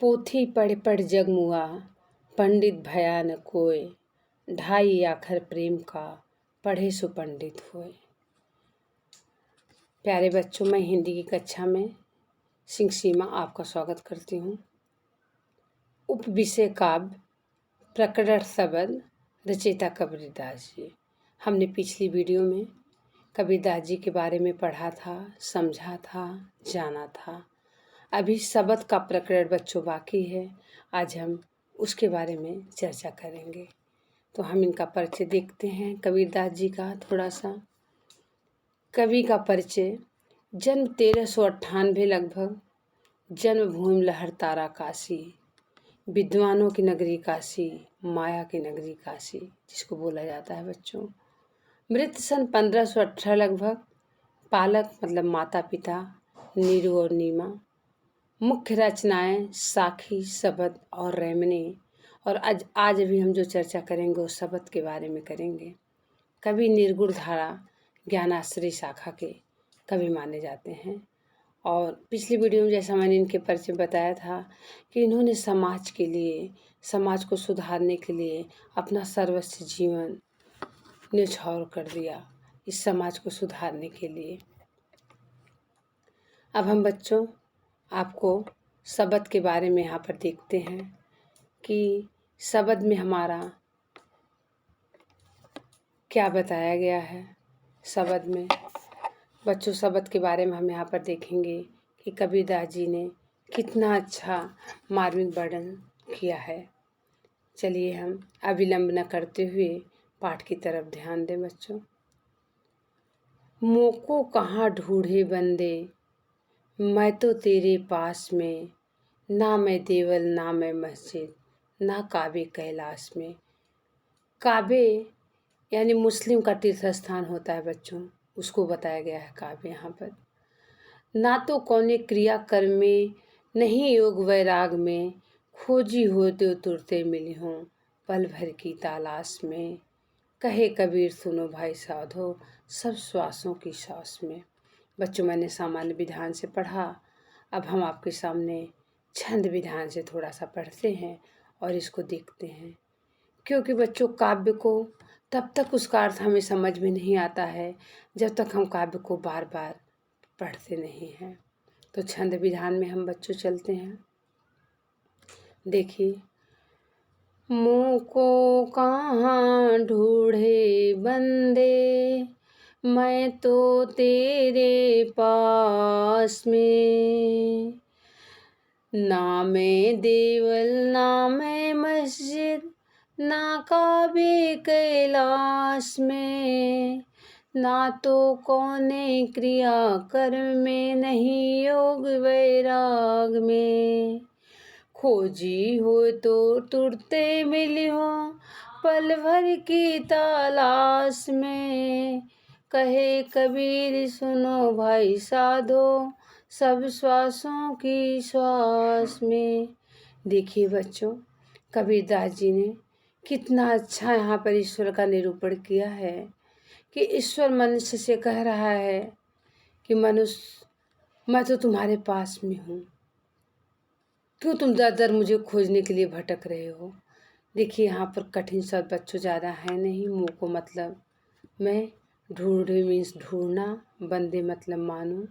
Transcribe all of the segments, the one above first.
पोथी पढ़ पढ़ जगमुआ, पंडित भया न कोय। ढाई आखर प्रेम का, पढ़े सो पंडित होए। प्यारे बच्चों, मैं हिंदी की कक्षा में सिंह सीमा आपका स्वागत करती हूँ। उपविषय काव्य, प्रकरण शब्द, रचयिता कबीरदास जी। हमने पिछली वीडियो में कबीरदास जी के बारे में पढ़ा था, समझा था, जाना था। अभी शब्द का प्रकरण बच्चों बाकी है। आज हम उसके बारे में चर्चा करेंगे। तो हम इनका परिचय देखते हैं कबीरदास जी का थोड़ा सा। कवि का परिचय। जन्म 1398 लगभग। जन्मभूमि लहरतारा काशी, विद्वानों की नगरी काशी, माया की नगरी काशी जिसको बोला जाता है बच्चों। मृत्यु सन 1518 लगभग। पालक मतलब माता पिता नीरू और नीमा। मुख्य रचनाएं साखी, शबद और रेमने। और आज भी हम जो चर्चा करेंगे वो शबद के बारे में करेंगे। कवि निर्गुण धारा ज्ञानाश्रय शाखा के कवि माने जाते हैं। और पिछली वीडियो में जैसा मैंने इनके परिचय बताया था कि इन्होंने समाज के लिए, समाज को सुधारने के लिए अपना सर्वस्व जीवन न्यौछावर कर दिया इस समाज को सुधारने के लिए। अब हम बच्चों आपको शबद के बारे में यहाँ पर देखते हैं कि शबद में हमारा क्या बताया गया है। शबद में बच्चों, शबद के बारे में हम यहाँ पर देखेंगे कि कबीरदास जी ने कितना अच्छा मार्मिक वर्णन किया है। चलिए हम अविलंब न करते हुए पाठ की तरफ ध्यान दें बच्चों। मोको कहाँ ढूंढे बंदे, मैं तो तेरे पास में। ना मैं देवल ना मैं मस्जिद, ना काबे कैलाश में। काबे यानी मुस्लिम का तीर्थ स्थान होता है बच्चों, उसको बताया गया है काव्य यहाँ पर। ना तो कौने क्रिया कर्म में, नहीं योग वैराग में। खोजी हो तो तुरते मिली हों, पल भर की तलाश में। कहे कबीर सुनो भाई साधो, सब श्वासों की सांस में। बच्चों, मैंने सामान्य विधान से पढ़ा। अब हम आपके सामने छंद विधान से थोड़ा सा पढ़ते हैं और इसको देखते हैं। क्योंकि बच्चों, काव्य को तब तक उसका अर्थ हमें समझ में नहीं आता है जब तक हम काव्य को बार बार पढ़ते नहीं हैं। तो छंद विधान में हम बच्चों चलते हैं। देखिए, मोको कहाँ ढूंढे बंदे, मैं तो तेरे पास में। ना मैं देवल ना मैं मस्जिद, ना काबे कैलाश में। ना तो कौने क्रिया कर्म में, नहीं योग वैराग में। खोजी हो तो तुरते मिली हो, पल भर की तलाश में। कहे कबीर सुनो भाई साधो, सब श्वासों की श्वास में। देखिए बच्चों, कबीरदास जी ने कितना अच्छा यहाँ पर ईश्वर का निरूपण किया है कि ईश्वर मनुष्य से कह रहा है कि मनुष्य, मैं तो तुम्हारे पास में हूँ, क्यों तुम दर दर मुझे खोजने के लिए भटक रहे हो। देखिए, यहाँ पर कठिन शब्द बच्चों ज़्यादा है नहीं। मुँह को मतलब मैं, ढूंढे मीन्स ढूंढना, बंदे मतलब मानो,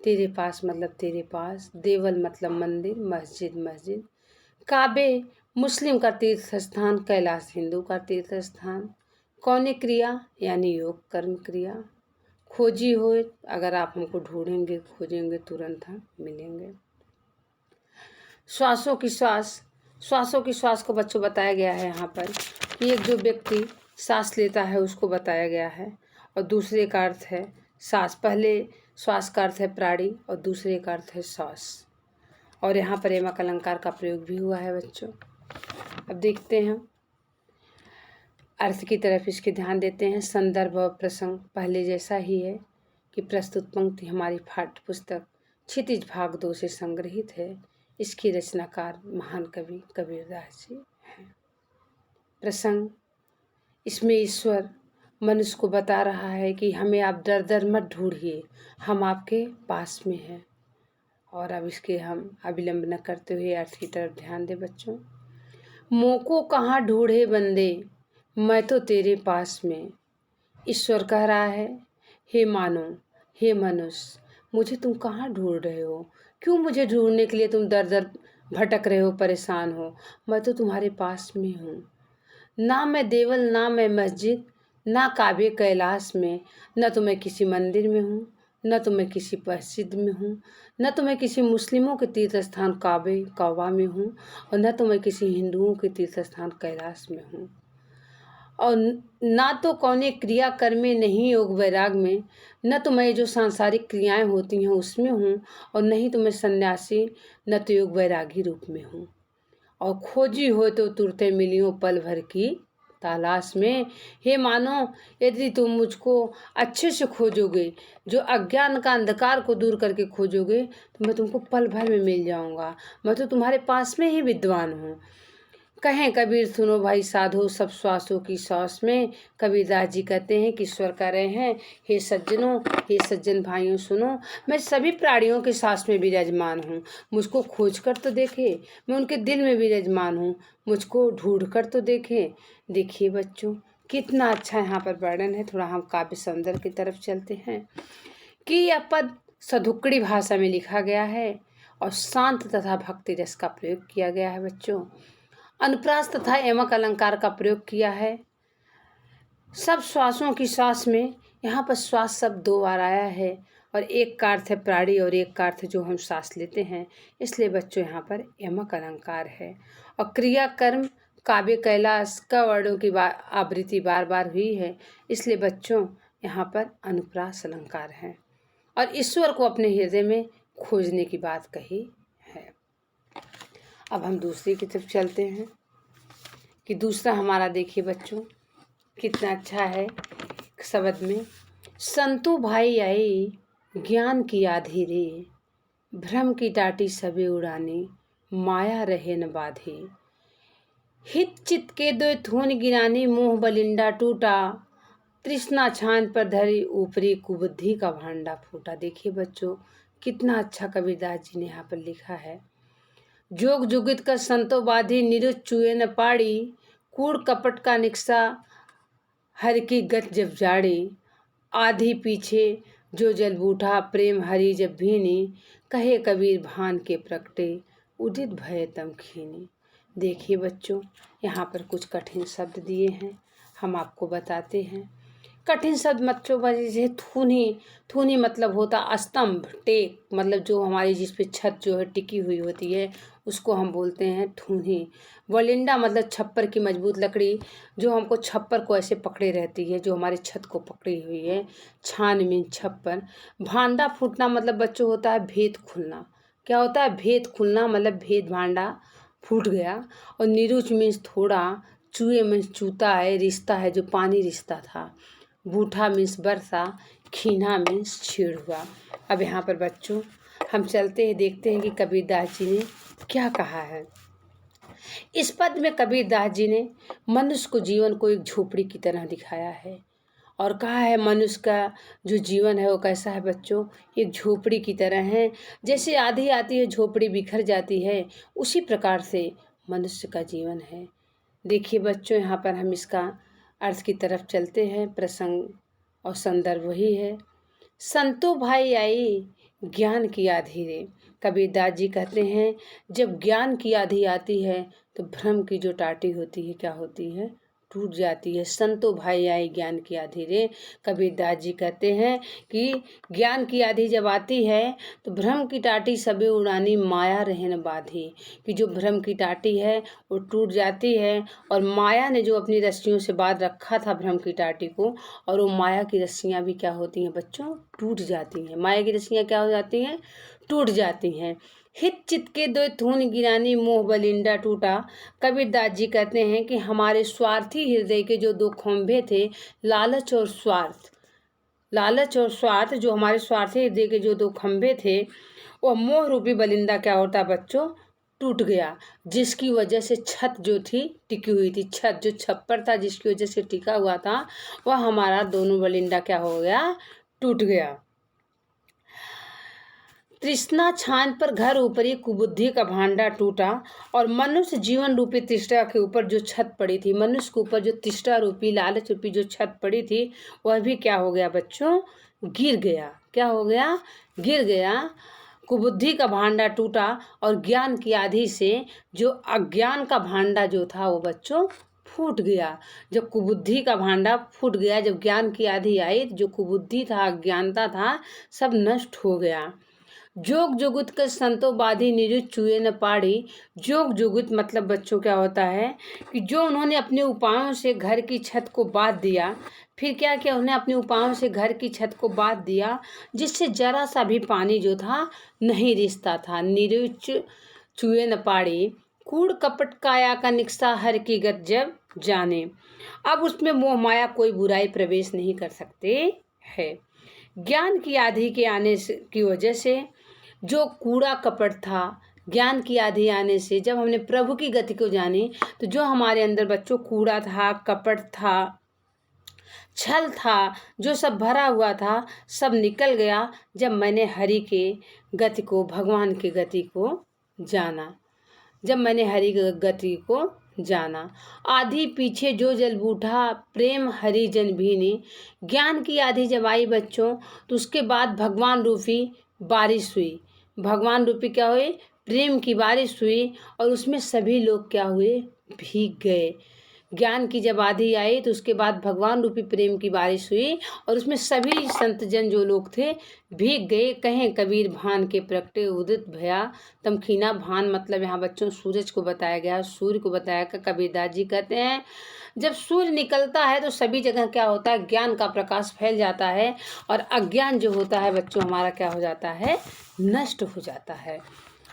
तेरे पास मतलब तेरे पास, देवल मतलब मंदिर, मस्जिद मस्जिद, काबे मुस्लिम का तीर्थ स्थान, कैलाश हिंदू का तीर्थ स्थान। कौने क्रिया यानी योग कर्म क्रिया। खोजी हो, अगर आप हमको ढूंढेंगे खोजेंगे तुरंत हम मिलेंगे। श्वासों की श्वास, श्वासों की श्वास को बच्चों बताया गया है यहाँ पर कि एक जो व्यक्ति सांस लेता है उसको बताया गया है। और दूसरे का अर्थ है सांस। पहले श्वास का अर्थ है प्राणी और दूसरे का अर्थ है श्वास। और यहाँ पर एमक अलंकार का प्रयोग भी हुआ है बच्चों। अब देखते हैं अर्थ की तरफ, इसके ध्यान देते हैं। संदर्भ और प्रसंग पहले जैसा ही है कि प्रस्तुत पंक्ति हमारी पाठ्य पुस्तक क्षितिज भाग 2 से संग्रहित है। इसकी रचनाकार महान कवि कबीरदास जी हैं। प्रसंग, इसमें ईश्वर मनुष्य को बता रहा है कि हमें आप दर दर मत ढूंढिए, हम आपके पास में हैं। और अब इसके हम अविलंब न करते हुए अर्थ की तरफ ध्यान दे बच्चों। मोको कहाँ ढूंढे बंदे, मैं तो तेरे पास में। ईश्वर कह रहा है, हे मानो, हे मनुष्य, मुझे तुम कहाँ ढूंढ रहे हो? क्यों मुझे ढूंढने के लिए तुम दर दर भटक रहे हो, परेशान हो? मैं तो तुम्हारे पास में हूँ। ना मैं देवल, ना मैं मस्जिद, ना काबे कैलाश में, न तो मैं किसी मंदिर में हूँ, न तो मैं किसी मस्जिद में हूँ, न तो मैं किसी मुस्लिमों के तीर्थ स्थान काबे कौबा में हूँ, और न तो मैं किसी हिंदुओं के तीर्थ स्थान कैलाश में हूँ, और ना तो कौने क्रिया कर्म में, नहीं योग वैराग में, न तो मैं जो सांसारिक क्रियाएं होती हैं उसमें हूँ, और नहीं तो मैं सन्यासी, न तो योग वैरागी रूप में हूँ। और खोजी हो तो तुरते मिलियो पल भर की तलाश में। हे मानो, यदि तुम मुझको अच्छे से खोजोगे, जो अज्ञान का अंधकार को दूर करके खोजोगे, तो मैं तुमको पल भर में मिल जाऊंगा। मैं तो तुम्हारे पास में ही विद्वान हूँ। कहें कबीर सुनो भाई साधो, सब श्वासों की सांस में। कबीरदास जी कहते हैं कि ईश्वर कह रहे हैं, हे सज्जनों, हे सज्जन भाइयों सुनो, मैं सभी प्राणियों के सांस में विराजमान हूँ। मुझको खोज कर तो देखे, मैं उनके दिल में विराजमान हूँ। मुझको ढूंढ कर तो देखे। देखिए बच्चों, कितना अच्छा यहाँ पर वर्णन है। थोड़ा हम काव्य सौंदर्य की तरफ चलते हैं कि यह पद सधुकड़ी भाषा में लिखा गया है और शांत तथा भक्ति रस का प्रयोग किया गया है बच्चों। अनुप्रास तथा यमक अलंकार का प्रयोग किया है। सब श्वासों की श्वास में, यहाँ पर श्वास शब्द 2 बार आया है, और एक का अर्थ है प्राणी और एक का अर्थ जो हम सांस लेते हैं, इसलिए बच्चों यहाँ पर यमक अलंकार है। और क्रिया कर्म काव्य कैलाश का वर्णों की आवृत्ति बार बार हुई है, इसलिए बच्चों यहाँ पर अनुप्रास अलंकार है और ईश्वर को अपने हृदय में खोजने की बात कही है। अब हम दूसरी की तरफ चलते हैं कि दूसरा हमारा देखिए बच्चों कितना अच्छा है। शब्द में, संतो भाई आए ज्ञान की आधी रे, भ्रम की टाटी सबे उड़ाने, माया रहे न बाधे। हित चित के दो थून गिराने, मोह बलिंडा टूटा, तृष्णा छान पर धरी, ऊपरी कुबुद्धि का भांडा फूटा। देखिए बच्चों, कितना अच्छा कबीरदास जी ने यहाँ पर लिखा है। जोग जुगित का संतो बाधी, निरुच चुए न पाड़ी, कूड़ कपट का निक्सा, हर की गत जब जाड़ी। आधी पीछे जो जल बूठा, प्रेम हरी जब भीनी, कहे कबीर भान के प्रगटे, उदित भय तम खीनी। देखिए बच्चों, यहाँ पर कुछ कठिन शब्द दिए हैं, हम आपको बताते हैं। कठिन शब्द बच्चों का जैसे थूनी, थूनी मतलब होता स्तंभ, टेक मतलब जो हमारी जिस पे छत जो है टिकी हुई होती है उसको हम बोलते हैं थूनी। वलिंडा मतलब छप्पर की मजबूत लकड़ी जो हमको छप्पर को ऐसे पकड़े रहती है, जो हमारी छत को पकड़ी हुई है। छान में छप्पर। भांडा फूटना मतलब बच्चों होता है भेद खुलना। क्या होता है? भेद खुलना मतलब भेद भांडा फूट गया। और निरुच मीन्स थोड़ा, चूहे मीन्स चूता है, रिश्ता है जो पानी रिश्ता था, बूठा मीन्स वर्षा, खीना मीन्स छीड़ हुआ। अब यहाँ पर बच्चों हम चलते हैं, देखते हैं कि कबीरदास जी ने क्या कहा है। इस पद में कबीरदास जी ने मनुष्य को जीवन को एक झोपड़ी की तरह दिखाया है और कहा है मनुष्य का जो जीवन है वो कैसा है बच्चों, एक झोपड़ी की तरह है। जैसे आंधी आती है झोपड़ी बिखर जाती है, उसी प्रकार से मनुष्य का जीवन है। देखिए बच्चों, यहाँ पर हम इसका अर्थ की तरफ चलते हैं। प्रसंग और संदर्भ वही है। संतो भाई आई ज्ञान की आधी रे। कबीरदास जी कहते हैं जब ज्ञान की आधी आती है तो भ्रम की जो टाटी होती है क्या होती है? टूट जाती है। संतो भाई आई ज्ञान की आधी रे। कबीरदास जी कहते हैं कि ज्ञान की आधी जब आती है तो भ्रम की टाटी सबे उड़ानी, माया रहे न बाधी। कि जो भ्रम की टाटी है वो टूट जाती है और माया ने जो अपनी रस्सियों से बांध रखा था भ्रम की टाटी को, और वो माया की रस्सियाँ भी क्या होती हैं बच्चों? टूट जाती हैं। माया की रस्सियाँ क्या हो जाती हैं? टूट जाती हैं। हित चित के दो थून गिरानी, मोह बलिंडा टूटा। कबीरदास जी कहते हैं कि हमारे स्वार्थी हृदय के जो 2 खंभे थे, लालच और स्वार्थ, लालच और स्वार्थ, जो हमारे स्वार्थी हृदय के जो 2 खंभे थे, वो मोह रूपी बलिंदा क्या होता है बच्चों? टूट गया। जिसकी वजह से छत जो थी टिकी हुई थी, छत जो छप्पर था जिसकी वजह से टिका हुआ था, वह हमारा दोनों बलिंदा क्या हो गया? टूट गया। तृष्णा छान पर घर ऊपरी कुबुद्धि का भांडा टूटा और मनुष्य जीवन रूपी तृष्णा के ऊपर जो छत पड़ी थी, मनुष्य के ऊपर जो तृष्णा रूपी लालच रूपी जो छत पड़ी थी वह भी क्या हो गया बच्चों, गिर गया। क्या हो गया, गिर गया। कुबुद्धि का भांडा टूटा और ज्ञान की आंधी से जो अज्ञान का भांडा जो था वो बच्चों फूट गया। जब कुबुद्धि का भांडा फूट गया, जब ज्ञान की आंधी आई, जो कुबुद्धि था, अज्ञानता था, सब नष्ट हो गया। जोग जुगुत के संतो बाधी निरुत चूए न पाड़ी। जोग जुगुत मतलब बच्चों क्या होता है कि जो उन्होंने अपने उपायों से घर की छत को बांध दिया, फिर क्या किया, उन्हें अपने उपायों से घर की छत को बांध दिया, जिससे जरा सा भी पानी जो था नहीं रिसता था। निरुच चूए न पाड़ी, कूड़ कपट काया का निक्सा हर की गत जब जाने। अब उसमें मोह माया कोई बुराई प्रवेश नहीं कर सकते है। ज्ञान की आंधी के आने की वजह से जो कूड़ा कपट था, ज्ञान की आंधी आने से जब हमने प्रभु की गति को जाने, तो जो हमारे अंदर बच्चों कूड़ा था, कपट था, छल था, जो सब भरा हुआ था, सब निकल गया जब मैंने हरि के गति को, भगवान की गति को जाना। जब मैंने हरि गति को जाना। आधी पीछे जो जल बूढ़ा प्रेम हरि जन भीनी। ज्ञान की आधी जब आई बच्चों, तो उसके बाद भगवान रूपी बारिश हुई। भगवान रूपी क्या हुए, प्रेम की बारिश हुई और उसमें सभी लोग क्या हुए, भीग गए। ज्ञान की जब आंधी आई तो उसके बाद भगवान रूपी प्रेम की बारिश हुई और उसमें सभी संत जन जो लोग थे भीग गए। कहें कबीर भान के प्रगटे उदित भया तमखीना। भान मतलब यहाँ बच्चों सूरज को बताया गया, सूर्य को बताया गया। कबीरदास जी कहते हैं जब सूर्य निकलता है तो सभी जगह क्या होता है, ज्ञान का प्रकाश फैल जाता है और अज्ञान जो होता है बच्चों हमारा क्या हो जाता है, नष्ट हो जाता है।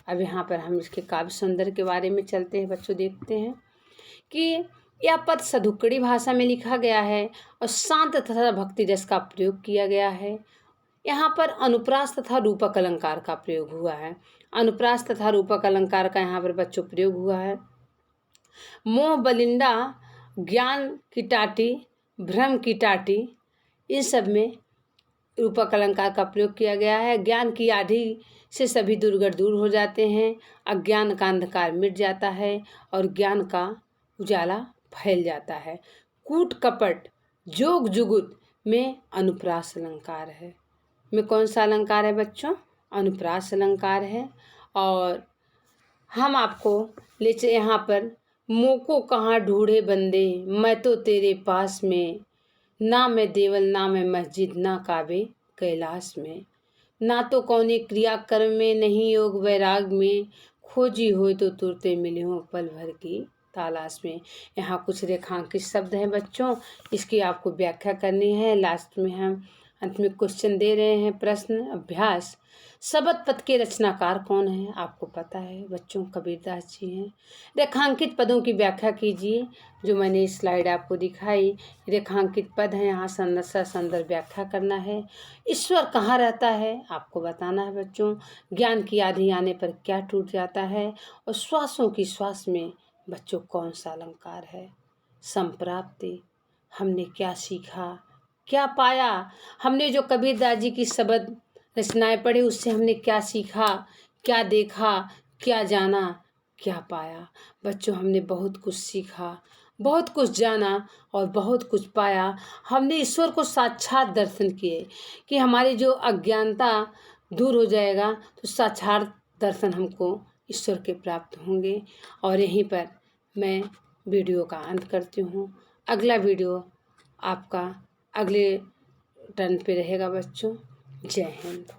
अब यहाँ पर हम इसके काव्य सौंदर्य के बारे में चलते हैं बच्चों, देखते हैं कि यह पद सधुक्कड़ी भाषा में लिखा गया है और शांत तथा भक्ति रस का प्रयोग किया गया है। यहाँ पर अनुप्रास तथा रूपक अलंकार का प्रयोग हुआ है। अनुप्रास तथा रूपक अलंकार का यहाँ पर बच्चों प्रयोग हुआ है। मोह बलिंदा, ज्ञान की टाटी, भ्रम की टाटी, इन सब में रूपक अलंकार का प्रयोग किया गया है। ज्ञान की आंधी से सभी दुर्गढ़ दूर हो जाते हैं, अज्ञान का अंधकार मिट जाता है और ज्ञान का उजाला फैल जाता है। कूट कपट जोग जुगुत में अनुप्रास अलंकार है। में कौन सा अलंकार है बच्चों, अनुप्रास अलंकार है। और हम आपको ले चले यहाँ पर, मोको कहाँ ढूंढे बंदे मैं तो तेरे पास में, ना मैं देवल ना मैं मस्जिद ना काबे कैलाश में। ना तो कौने क्रिया कर्म में नहीं योग वैराग में, खोजी हो तो तुरते मिले हो पल भर की तलाश में। यहाँ कुछ रेखांकित शब्द हैं बच्चों, इसकी आपको व्याख्या करनी है। लास्ट में हम अंत में क्वेश्चन दे रहे हैं, प्रश्न अभ्यास। शबद पद के रचनाकार कौन है, आपको पता है बच्चों, कबीरदास जी हैं। रेखांकित पदों की व्याख्या कीजिए। जो मैंने स्लाइड आपको दिखाई रेखांकित पद हैं, यहाँ संरचना संदर्भ व्याख्या करना है। ईश्वर कहाँ रहता है आपको बताना है बच्चों। ज्ञान की आंधी आने पर क्या टूट जाता है और श्वासों की श्वास में बच्चों कौन सा अलंकार है। संप्राप्ति, हमने क्या सीखा क्या पाया। हमने जो कबीरदास जी की शब्द रचनाएं पढ़ी उससे हमने क्या सीखा, क्या देखा, क्या जाना, क्या पाया। बच्चों हमने बहुत कुछ सीखा, बहुत कुछ जाना और बहुत कुछ पाया। हमने ईश्वर को साक्षात दर्शन किए कि हमारी जो अज्ञानता दूर हो जाएगा तो साक्षात दर्शन हमको ईश्वर के प्राप्त होंगे। और यहीं पर मैं वीडियो का अंत करती हूँ। अगला वीडियो आपका अगले टर्न पे रहेगा बच्चों। जय हिंद।